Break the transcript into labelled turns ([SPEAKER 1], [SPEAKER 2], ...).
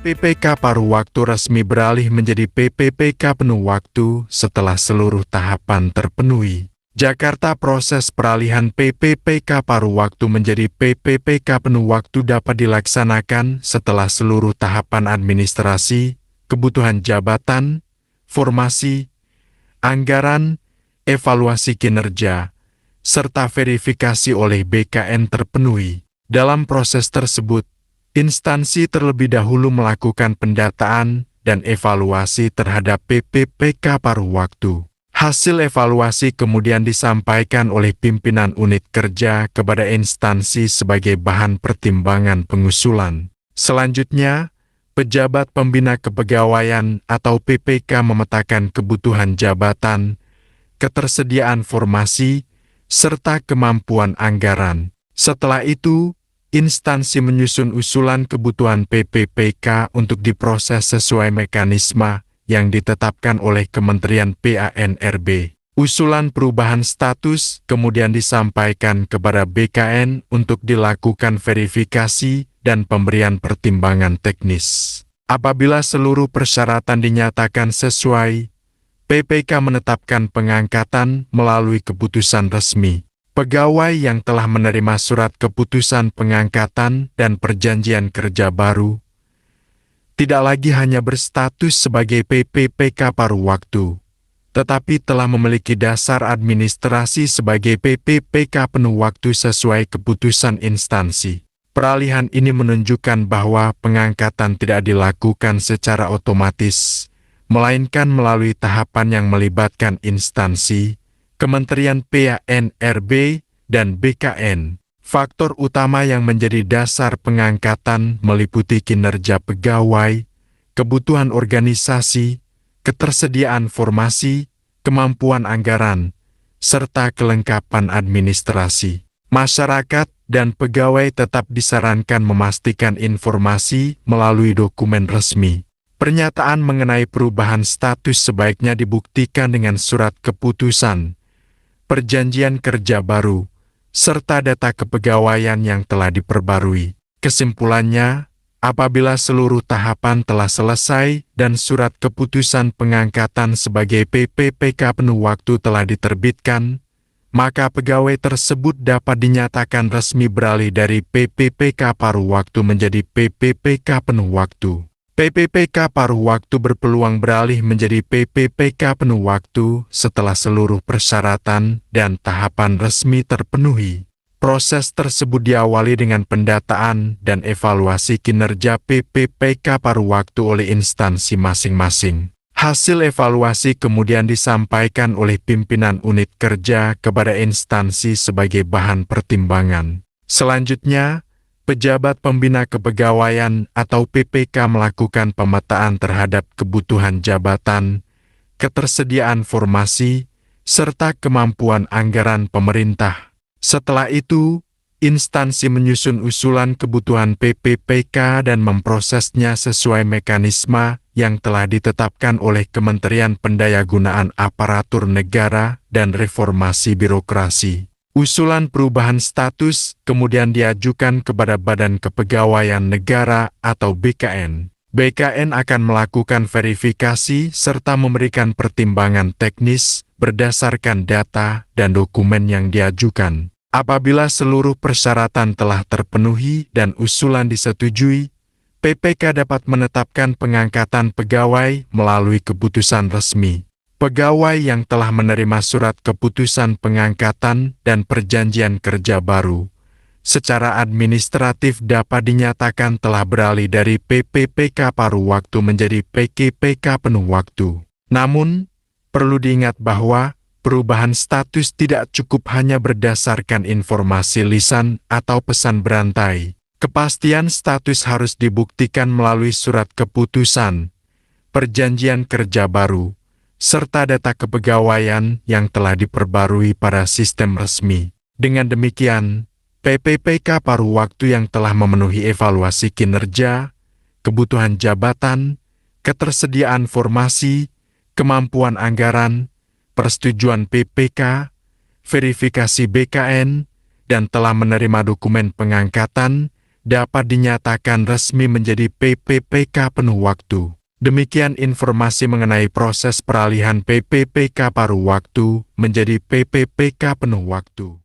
[SPEAKER 1] PPPK paruh waktu resmi beralih menjadi PPPK penuh waktu setelah seluruh tahapan terpenuhi. Jakarta. Proses peralihan PPPK paruh waktu menjadi PPPK penuh waktu dapat dilaksanakan setelah seluruh tahapan administrasi, kebutuhan jabatan, formasi, anggaran, evaluasi kinerja, serta verifikasi oleh BKN terpenuhi. Dalam proses tersebut, instansi terlebih dahulu melakukan pendataan dan evaluasi terhadap PPPK paruh waktu. Hasil evaluasi kemudian disampaikan oleh pimpinan unit kerja kepada instansi sebagai bahan pertimbangan pengusulan. Selanjutnya, pejabat pembina kepegawaian atau PPK memetakan kebutuhan jabatan, ketersediaan formasi, serta kemampuan anggaran. Setelah itu, instansi menyusun usulan kebutuhan PPPK untuk diproses sesuai mekanisme yang ditetapkan oleh Kementerian PANRB. Usulan perubahan status kemudian disampaikan kepada BKN untuk dilakukan verifikasi dan pemberian pertimbangan teknis. Apabila seluruh persyaratan dinyatakan sesuai, PPK menetapkan pengangkatan melalui keputusan resmi. Pegawai yang telah menerima surat keputusan pengangkatan dan perjanjian kerja baru tidak lagi hanya berstatus sebagai PPPK paruh waktu, tetapi telah memiliki dasar administrasi sebagai PPPK penuh waktu sesuai keputusan instansi. Peralihan ini menunjukkan bahwa pengangkatan tidak dilakukan secara otomatis, melainkan melalui tahapan yang melibatkan instansi, Kementerian PANRB, dan BKN. Faktor utama yang menjadi dasar pengangkatan meliputi kinerja pegawai, kebutuhan organisasi, ketersediaan formasi, kemampuan anggaran, serta kelengkapan administrasi. Masyarakat dan pegawai tetap disarankan memastikan informasi melalui dokumen resmi. Pernyataan mengenai perubahan status sebaiknya dibuktikan dengan surat keputusan, perjanjian kerja baru, serta data kepegawaian yang telah diperbarui. Kesimpulannya, apabila seluruh tahapan telah selesai dan surat keputusan pengangkatan sebagai PPPK penuh waktu telah diterbitkan, maka pegawai tersebut dapat dinyatakan resmi beralih dari PPPK paruh waktu menjadi PPPK penuh waktu. PPPK paruh waktu berpeluang beralih menjadi PPPK penuh waktu setelah seluruh persyaratan dan tahapan resmi terpenuhi. Proses tersebut diawali dengan pendataan dan evaluasi kinerja PPPK paruh waktu oleh instansi masing-masing. Hasil evaluasi kemudian disampaikan oleh pimpinan unit kerja kepada instansi sebagai bahan pertimbangan. Selanjutnya, pejabat pembina kepegawaian atau PPK melakukan pemetaan terhadap kebutuhan jabatan, ketersediaan formasi, serta kemampuan anggaran pemerintah. Setelah itu, instansi menyusun usulan kebutuhan PPPK dan memprosesnya sesuai mekanisme yang telah ditetapkan oleh Kementerian Pendayagunaan Aparatur Negara dan Reformasi Birokrasi. Usulan perubahan status kemudian diajukan kepada Badan Kepegawaian Negara atau BKN. BKN akan melakukan verifikasi serta memberikan pertimbangan teknis berdasarkan data dan dokumen yang diajukan. Apabila seluruh persyaratan telah terpenuhi dan usulan disetujui, PPK dapat menetapkan pengangkatan pegawai melalui keputusan resmi. Pegawai yang telah menerima surat keputusan pengangkatan dan perjanjian kerja baru, secara administratif dapat dinyatakan telah beralih dari PPPK paruh waktu menjadi PKPK penuh waktu. Namun, perlu diingat bahwa perubahan status tidak cukup hanya berdasarkan informasi lisan atau pesan berantai. Kepastian status harus dibuktikan melalui surat keputusan, perjanjian kerja baru, serta data kepegawaian yang telah diperbarui pada sistem resmi. Dengan demikian, PPPK paruh waktu yang telah memenuhi evaluasi kinerja, kebutuhan jabatan, ketersediaan formasi, kemampuan anggaran, persetujuan PPK, verifikasi BKN, dan telah menerima dokumen pengangkatan, dapat dinyatakan resmi menjadi PPPK penuh waktu. Demikian informasi mengenai proses peralihan PPPK paruh waktu menjadi PPPK penuh waktu.